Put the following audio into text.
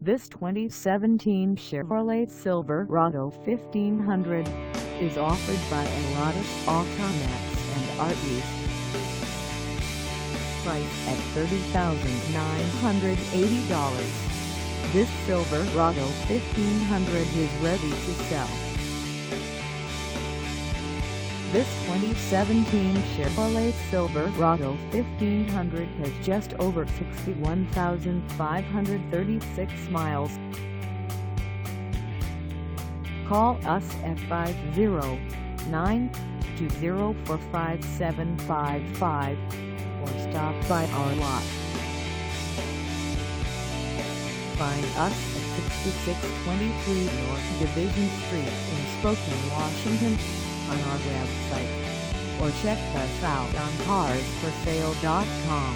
This 2017 Chevrolet Silverado 1500 is offered by Arrotta, Automax and RV. Priced at $30,980, this Silverado 1500 is ready to sell. This 2017 Chevrolet Silverado 1500 has just over 61,536 miles. Call us at 509-204-5755 or stop by our lot. Find us at 6623 North Division Street in Spokane, Washington, on our website, or check us out on carsforsale.com.